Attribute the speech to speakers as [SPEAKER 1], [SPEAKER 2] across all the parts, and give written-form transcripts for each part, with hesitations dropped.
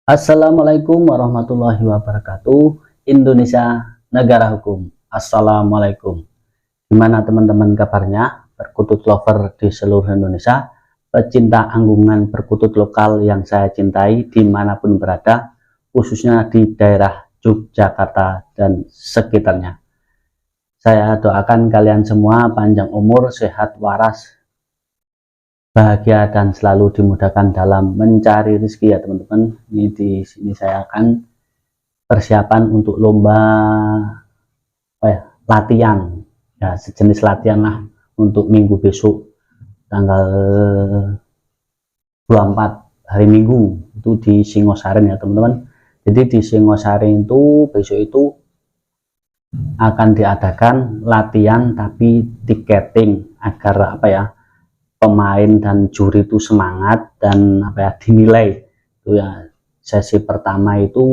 [SPEAKER 1] Assalamualaikum warahmatullahi wabarakatuh. Indonesia negara hukum. Assalamualaikum. Gimana teman-teman kabarnya? Perkutut lover di seluruh Indonesia, pecinta anggungan perkutut lokal yang saya cintai dimanapun berada, khususnya di daerah Yogyakarta dan sekitarnya. Saya doakan kalian semua panjang umur, sehat, waras, bahagia, dan selalu dimudahkan dalam mencari rezeki ya teman-teman. Ini di sini saya akan persiapan untuk lomba latihan ya, sejenis latihan lah untuk minggu besok tanggal 24 hari Minggu itu di Singosari ya teman-teman. Jadi di Singosari itu besok itu akan diadakan latihan tapi tiketing agar pemain dan juri itu semangat dan dinilai itu ya. Sesi pertama itu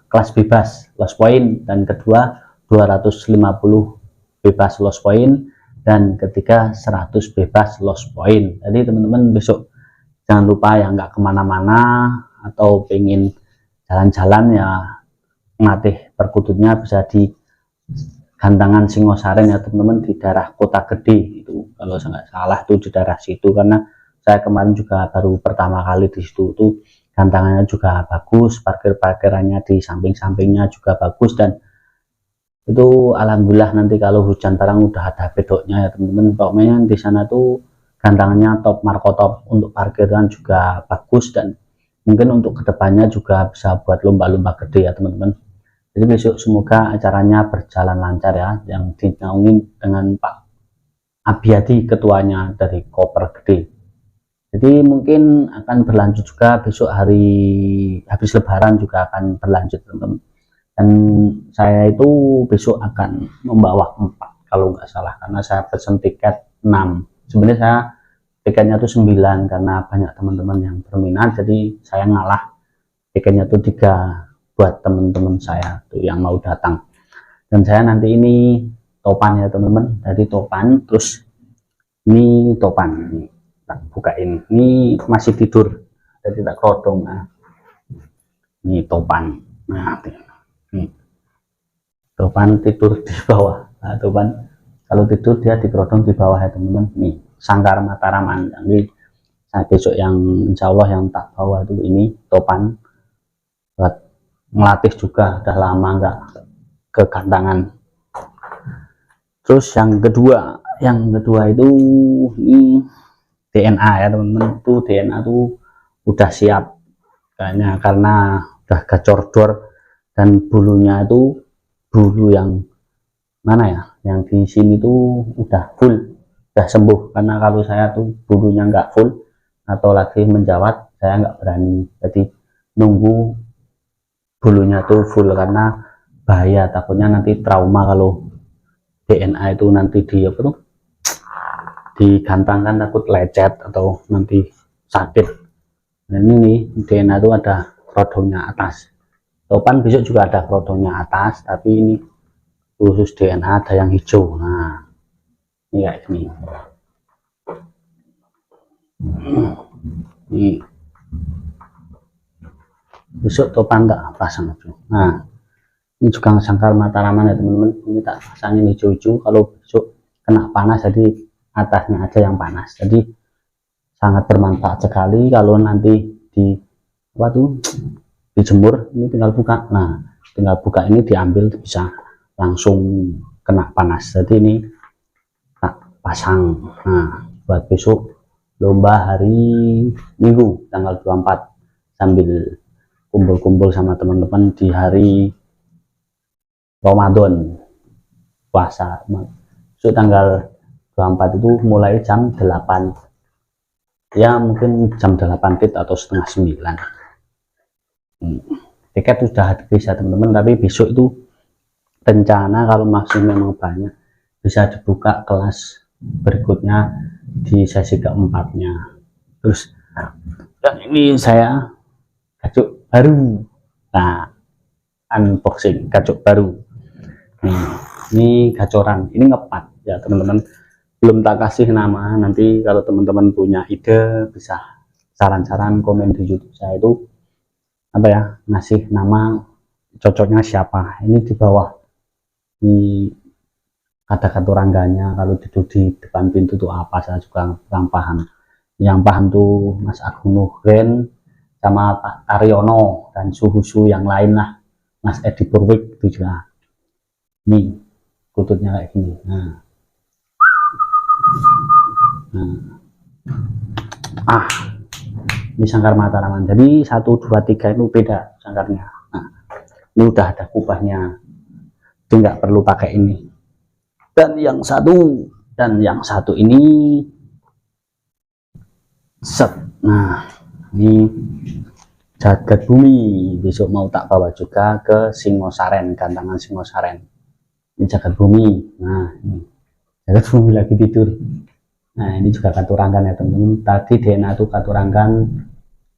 [SPEAKER 1] kelas bebas lost point, dan kedua 250 bebas lost point, dan ketiga 100 bebas lost point. Jadi teman-teman besok jangan lupa ya, nggak kemana-mana atau pengen jalan-jalan ya ngelatih perkututnya bisa di Gantangan Singosari ya teman-teman, di daerah Kota Gede itu, kalau saya nggak salah itu di daerah situ, karena saya kemarin juga baru pertama kali di situ. Tuh gantangannya juga bagus, parkirannya di samping-sampingnya juga bagus, dan itu alhamdulillah nanti kalau hujan barang udah ada pedoknya ya teman-teman. Pokoknya di sana tuh gantangannya top markotop, untuk parkiran juga bagus, dan mungkin untuk kedepannya juga bisa buat lomba-lomba gede ya teman-teman. Jadi besok semoga acaranya berjalan lancar ya, yang dinaungin dengan Pak Abiyadi ketuanya dari Koper Gede. Jadi mungkin akan berlanjut juga besok, hari habis lebaran juga akan berlanjut teman-teman. Dan saya itu besok akan membawa 4 kalau nggak salah, karena saya pesen tiket 6. Sebenarnya saya tiketnya tuh 9 karena banyak teman-teman yang berminat, jadi saya ngalah tiketnya tuh 3 buat teman-teman saya tuh yang mau datang. Dan saya nanti ini topan ya teman-teman, dari topan. Terus ini topan nih, tak bukain, ini masih tidur jadi tak kerodong. Nah ini topan, nah ini topan tidur di bawah. Nah topan kalau tidur dia dikerodong di bawah ya teman-teman. Nih Sangkar Mataraman, jadi saya besok yang insya Allah yang tak bawa itu ini topan buat ngelatih juga, udah lama nggak ke gantangan. Terus yang kedua itu ini DNA ya teman-teman. Itu DNA tuh udah siap kayaknya, karena udah gacor-dor, dan bulunya itu bulu yang mana ya, yang di sini tuh udah full, udah sembuh. Karena kalau saya tuh bulunya nggak full atau lagi menjawat, saya nggak berani, jadi nunggu bulunya tuh full, karena bahaya, takutnya nanti trauma kalau DNA itu nanti digantangkan, takut lecet atau nanti sakit. Dan ini DNA itu ada kerodongnya atas. Topan besok juga ada kerodongnya atas, tapi ini khusus DNA ada yang hijau. Nah ini kayak gini. Ini besok topan tak pasang. Nah ini juga Sangkar Mataraman ya teman-teman, ini tak pasangin hijau-hijau. Kalau besok kena panas jadi atasnya aja yang panas, jadi sangat bermanfaat sekali kalau nanti dijemur. Ini tinggal buka, nah tinggal buka ini diambil bisa langsung kena panas. Jadi ini tak pasang. Nah buat besok lomba hari Minggu tanggal 24, sambil kumpul-kumpul sama teman-teman di hari Ramadan puasa. So tanggal 24 itu mulai jam 8 ya, mungkin jam 8 atau setengah 9. Tiket sudah habis ya teman-teman, tapi besok itu rencana kalau masih memang banyak bisa dibuka kelas berikutnya di sesi keempatnya. Terus yang ini saya gacok baru, nah unboxing gacok baru. Ini gacoran, ini ngepat ya teman-teman, belum tak kasih nama. Nanti kalau teman-teman punya ide bisa saran-saran komen di YouTube saya itu apa ya, ngasih nama cocoknya siapa. Ini di bawah di ada katurangganya, kalau duduk di depan pintu tuh apa, saya juga kurang paham. Yang paham tuh Mas Agung Nuhren sama Pak Taryono dan suhu-suhu yang lain lah, Mas Edi Purwik itu juga. Nih kututnya kayak gini. Nah. Ini sangkar Mataraman. Jadi 1, 2, 3 itu beda sangkarnya. Nah, ini udah ada kubahnya, jadi nggak perlu pakai ini. Dan yang satu ini set. Nah, ini jagat bumi, besok mau tak bawa juga ke Singosaren, Gantangan Singosaren. Ini jagat bumi. Nah, ini jagat bumi lagi tidur. Nah, ini juga katurangan ya teman-teman. Tadi DNA itu katurangan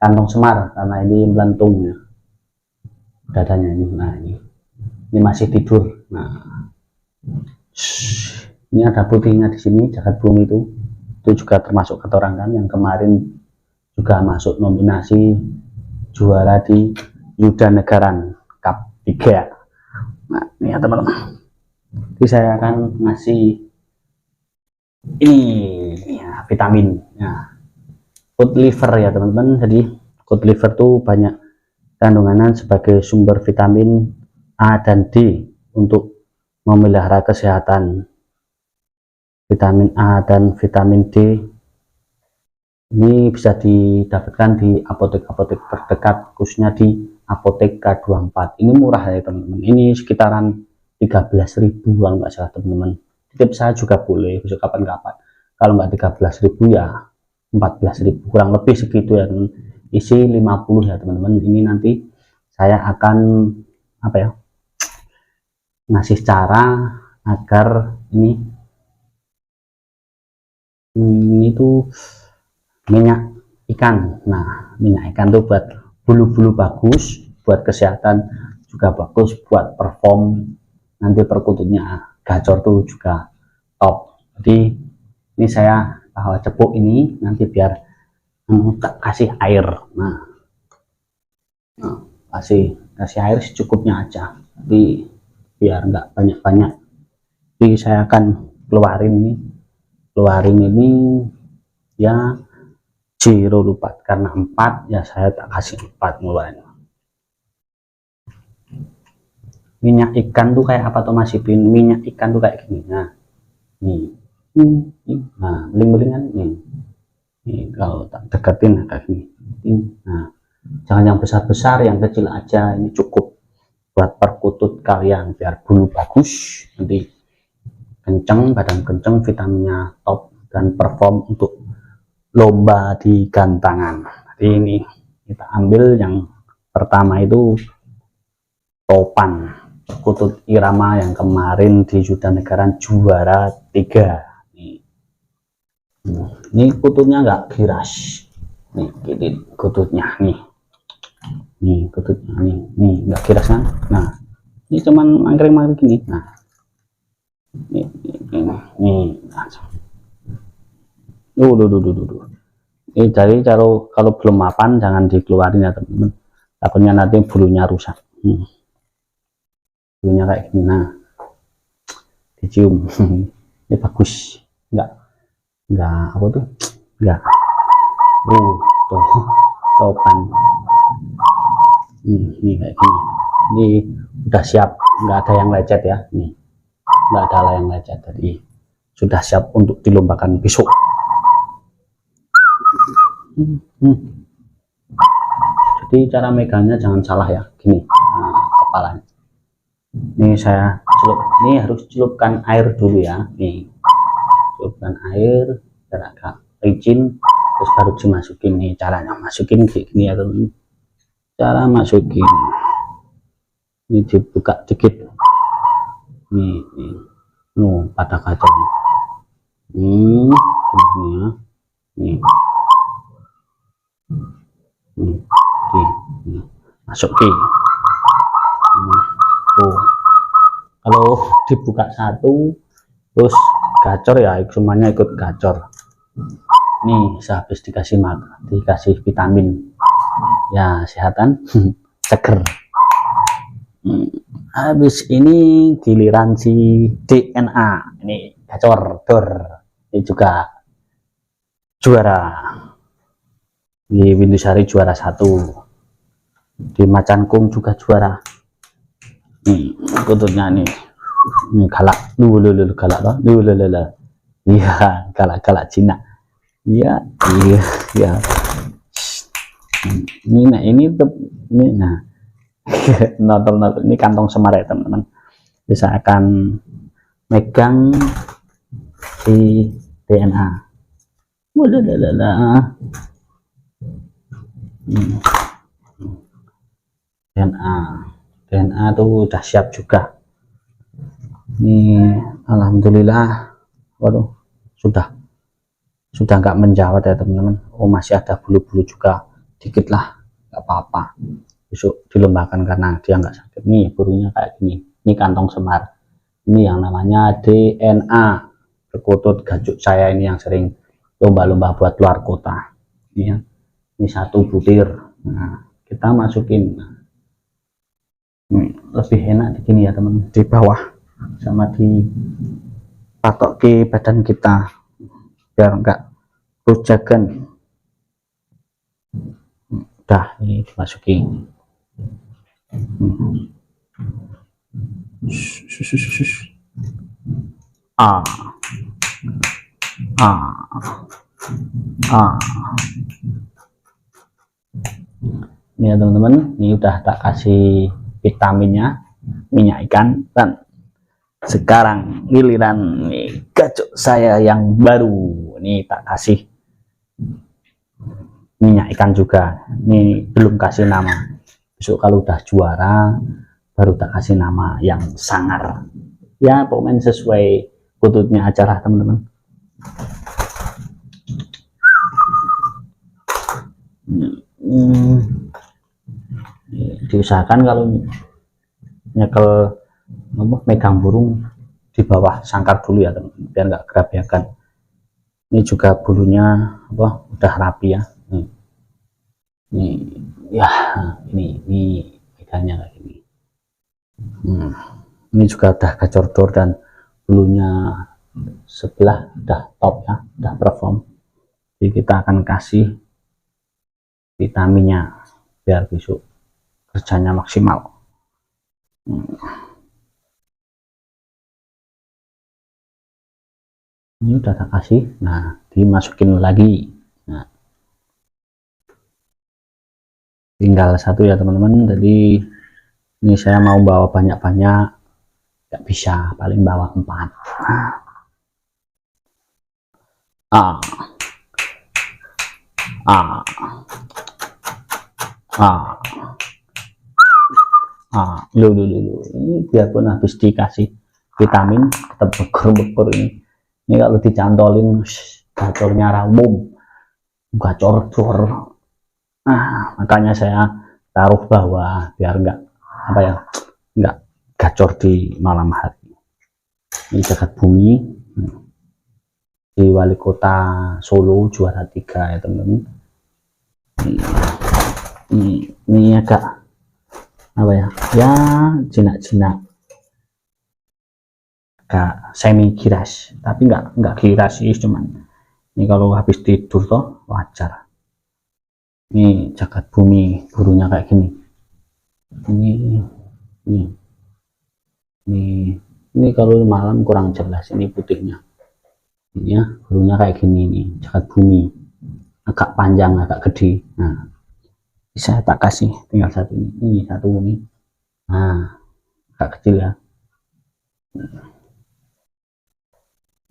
[SPEAKER 1] kantong semar karena ini melentung ya dadanya ini. Nah, ini masih tidur. Nah, ini ada putihnya di sini, jagat bumi itu juga termasuk katurangan yang kemarin juga masuk nominasi juara di Yuda Negaran Cup 3. Nah, ini ya teman-teman. Jadi saya akan ngasih ini ya, vitamin ya, cod liver ya teman-teman. Jadi cod liver tuh banyak kandungan sebagai sumber vitamin A dan D untuk memelihara kesehatan. Vitamin A dan vitamin D ini bisa didapatkan di apotek-apotek terdekat, khususnya di apotek K24. Ini murah ya teman-teman, ini sekitaran 13.000 kalau nggak salah teman-teman. Titip saya juga boleh besok kapan-kapan. Kalau nggak 13.000 ya 14.000, kurang lebih segitu ya teman. Isi 50 ya teman-teman. Ini nanti saya akan apa ya, ngasih cara agar ini tuh minyak ikan. Nah, minyak ikan tuh buat bulu-bulu bagus, buat kesehatan juga bagus, buat perform nanti perkututnya gacor tuh juga top. Jadi ini saya bawa cepuk ini nanti biar kasih air. Nah, kasih air secukupnya aja, tapi biar nggak banyak-banyak. Jadi saya akan keluarin ini ya 0,4 karena 4 ya, saya tak kasih 4 ngeluarin. Minyak ikan tuh kayak apa tuh Mas Ipin? Minyak ikan tuh kayak gini. Nah, nih. Nah, beling-belingan nih. Nih kalau tak deketin kayak gini. Nah, jangan yang besar-besar, yang kecil aja. Ini cukup buat perkutut kalian biar bulu bagus, nanti kenceng, badan kenceng, vitaminnya top dan perform untuk lomba di gantangan. Jadi ini kita ambil yang pertama itu topan perkutut irama yang kemarin di Yuda Negaran juara 3. Ini kututnya nggak giras. Nih, kututnya nih kututnya nih nggak giras kan. Nah, ini cuman mangkring gini. Nah, nih. Ini jadi kalau belum mapan jangan dikeluarin ya teman-teman, takutnya nanti bulunya rusak. Bulunya kayak gini. Nah, dicium. Ini bagus, enggak apa tuh, enggak tuh topan ini kayak gini. Ini udah siap, enggak ada yang lecet ya. Nih, enggak ada yang lecet, jadi sudah siap untuk dilombakan besok. Jadi cara megangnya jangan salah ya, gini. Nah, kepalanya ini saya celup, ini harus celupkan air dulu ya. Nih, celupkan air biar agak licin, terus baru dimasukin. Nih caranya masukin gini ya teman, cara masukin ini dibuka dikit nih pada kacau ini ya, nih masukin tuh. Kalau dibuka satu terus gacor ya, semuanya ikut gacor. nih sehabis dikasih vitamin ya kesehatan seger. Habis ini giliran si DNA ini gacor dor, ini juga juara di Windusari, juara 1 di Macan Kung juga juara. Nih kututnya nih, ini galak dulu galak loh dulu, iya galak Cina, iya iya ini tuh ini. Nah nonton ini kantong semar ya teman-teman, bisa akan megang si DNA. DNA tuh udah siap juga nih, alhamdulillah. Waduh, sudah nggak menjawat ya teman-teman. Oh masih ada bulu-bulu juga dikit lah, nggak apa-apa, besok dilembagakan karena dia nggak sakit. Nih burunya kayak gini, ini kantong semar, ini yang namanya DNA perkutut gajuk saya ini yang sering lomba-lomba buat luar kota ini ya. Ini 1 butir. Nah kita masukin, lebih enak di sini ya teman, di bawah sama di patok ke badan kita biar enggak rujakan. Udah ini dimasukin. Ini ya teman-teman, ini udah tak kasih vitaminnya, minyak ikan, dan sekarang giliran nih gacok saya yang baru, ini tak kasih minyak ikan juga. Ini belum kasih nama, besok kalau udah juara baru tak kasih nama yang sangar ya, pokoknya sesuai kututnya acara teman-teman. Diusahakan kalau nyekel megang burung di bawah sangkar dulu ya teman, biar nggak gerabekan. Ini juga bulunya udah rapi ya. Ini ya, ini megangnya kayak gini. Ini juga udah gacor dor dan bulunya sebelah udah top ya, udah perform. Jadi kita akan kasih vitaminnya biar besok kerjanya maksimal. Ini udah tak kasih, nah dimasukin lagi. Nah tinggal 1 ya teman-teman, jadi ini saya mau bawa banyak-banyak nggak bisa, paling bawa 4. Dulu ini biarpun habis dikasih vitamin tetap bekur ini kalau dicantolin gacornya ramum, gacor dor. Makanya saya taruh bawah biar enggak enggak gacor di malam hari. Ini jagat bumi di wali kota Solo juara 3 ya teman-teman. Ini agak ya jinak-jinak, agak semi giras, tapi enggak giras sih, cuman ini kalau habis tidur toh wajar. Ini jagat bumi burunya kayak gini. Ini kalau malam kurang jelas, ini putihnya ini ya, burunya kayak gini. Nih jagat bumi agak panjang, agak gede. Nah bisa tak kasih, tinggal 1 ini 1 ini. Nah agak kecil ya.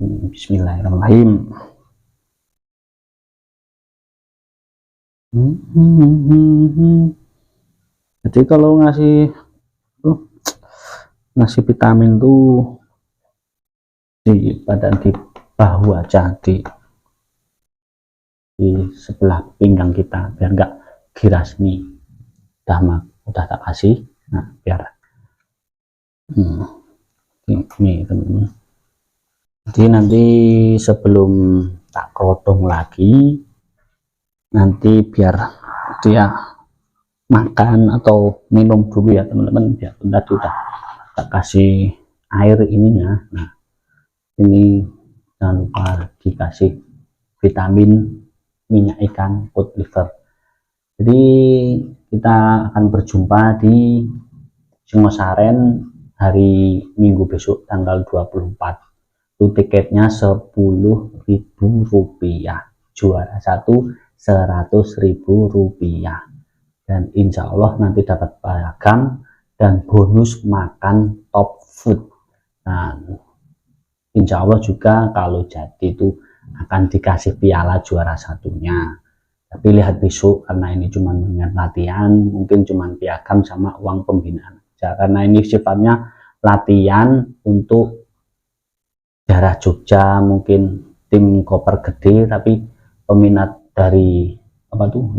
[SPEAKER 1] Bismillahirrahmanirrahim. Jadi kalau ngasih vitamin tuh di badan, di bahu aja, di sebelah pinggang kita biar enggak giras. Nih udah tak kasih. Nah biar ini teman-teman, jadi nanti sebelum tak kerudung lagi, nanti biar dia makan atau minum dulu ya teman-teman. Biar tadi udah tak kasih air ininya. Nah ini jangan lupa dikasih vitamin minyak ikan cod liver. Jadi kita akan berjumpa di Singosaren hari Minggu besok tanggal 24. Itu tiketnya Rp10.000, juara 1 Rp100.000, dan insya Allah nanti dapat piagam dan bonus makan top food. Nah insya Allah juga kalau jadi itu akan dikasih piala juara satunya. Tapi lihat besok, karena ini cuma mengingat latihan, mungkin cuma piagam sama uang pembinaan aja. Karena ini sifatnya latihan untuk daerah Jogja, mungkin tim koper gede, tapi peminat dari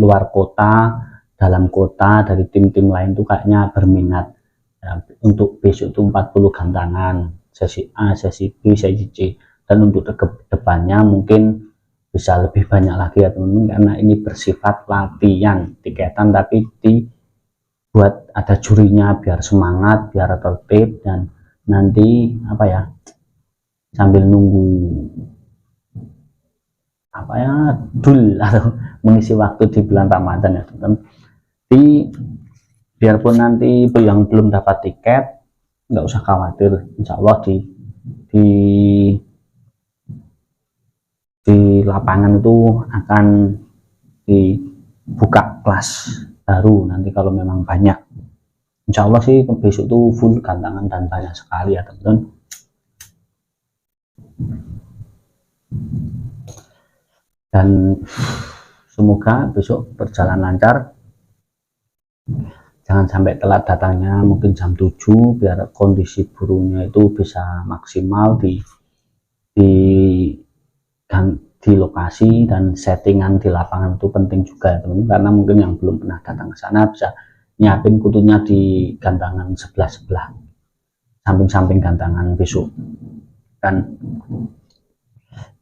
[SPEAKER 1] luar kota, dalam kota, dari tim-tim lain tuh kayaknya berminat. Ya, untuk besok itu 40 gantangan, sesi A, sesi B, sesi C, dan untuk depannya mungkin bisa lebih banyak lagi ya teman-teman, karena ini bersifat latihan tiketan, tapi dibuat ada jurinya biar semangat, biar tertib, dan nanti sambil nunggu dul atau mengisi waktu di bulan Ramadan ya teman-teman. Biarpun nanti yang belum dapat tiket nggak usah khawatir, insya Allah di lapangan itu akan dibuka kelas baru nanti kalau memang banyak. Insya Allah sih besok itu full gantangan dan banyak sekali ya teman-teman. Dan semoga besok berjalan lancar, jangan sampai telat datangnya, mungkin jam 7 biar kondisi burungnya itu bisa maksimal di lokasi, dan settingan di lapangan itu penting juga ya teman-teman, karena mungkin yang belum pernah datang ke sana bisa nyiapin kutunya di gantangan sebelah samping gantangan besok. Dan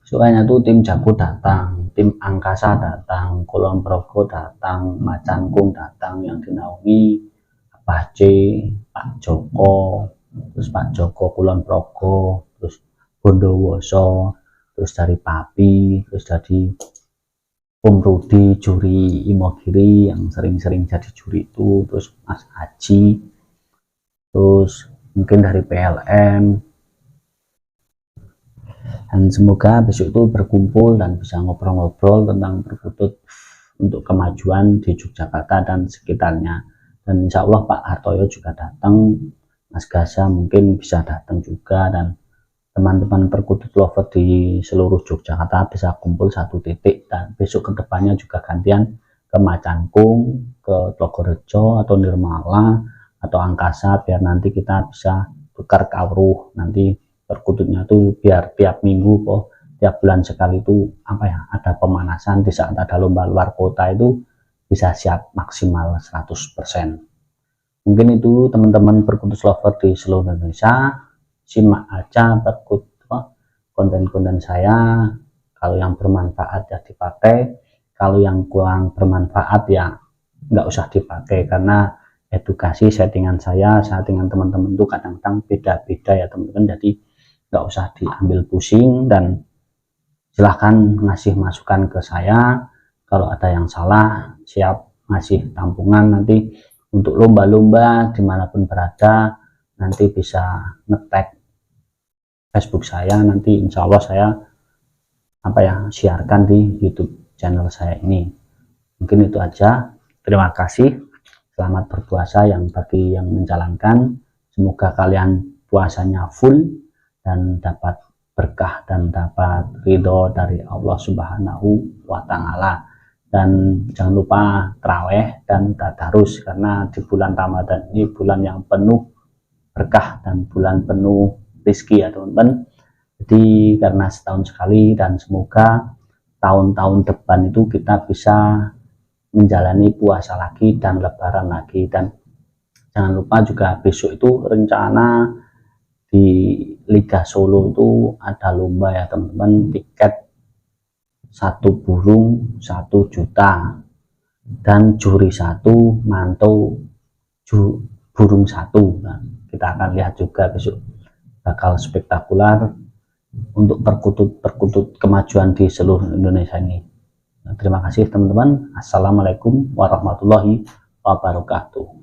[SPEAKER 1] soalnya tuh tim Jago datang, tim Angkasa datang, Kulon Progo datang, Macan Kung datang, yang dinaungi Pak C, Pak Joko, terus Pak Joko Kulon Progo, terus Bondowoso, terus dari Papi, terus dari Om Rudi juri Imogiri yang sering-sering jadi juri itu, terus Mas Haji, terus mungkin dari PLM. Dan semoga besok itu berkumpul dan bisa ngobrol-ngobrol tentang perkutut untuk kemajuan di Yogyakarta dan sekitarnya. Dan insya Allah Pak Hartoyo juga datang, Mas Gaza mungkin bisa datang juga, dan teman-teman perkutut lover di seluruh Yogyakarta bisa kumpul satu titik. Dan besok kedepannya juga gantian ke Macan Kung, ke Tlogorejo atau Nirmala atau Angkasa, biar nanti kita bisa tukar kawruh. Nanti perkututnya tuh biar tiap minggu tiap bulan sekali itu ada pemanasan, di saat ada lomba luar kota itu bisa siap maksimal 100%. Mungkin itu teman-teman perkutut lover di seluruh Indonesia, simak aja konten-konten saya. Kalau yang bermanfaat ya dipakai, kalau yang kurang bermanfaat ya nggak usah dipakai, karena edukasi settingan settingan teman-teman itu kadang-kadang beda-beda ya teman-teman. Jadi nggak usah diambil pusing, dan silahkan ngasih masukan ke saya. Kalau ada yang salah, siap ngasih tampungan nanti untuk lomba-lomba dimanapun berada. Nanti bisa nge-tag Facebook saya, nanti insya Allah saya siarkan di YouTube channel saya ini. Mungkin itu aja, terima kasih, selamat berpuasa yang bagi yang menjalankan, semoga kalian puasanya full dan dapat berkah dan dapat ridho dari Allah Subhanahu wa Ta'ala. Dan jangan lupa traweh dan tadarus, karena di bulan Ramadan ini bulan yang penuh berkah dan bulan penuh rezeki ya teman-teman. Jadi karena setahun sekali, dan semoga tahun-tahun depan itu kita bisa menjalani puasa lagi dan lebaran lagi. Dan jangan lupa juga besok itu rencana di Liga Solo itu ada lomba ya teman-teman. Tiket satu burung 1 juta, dan juri 1, mantu burung 1. Nah, kita akan lihat juga besok, bakal spektakuler untuk perkutut kemajuan di seluruh Indonesia ini. Nah, terima kasih teman-teman. Assalamualaikum warahmatullahi wabarakatuh.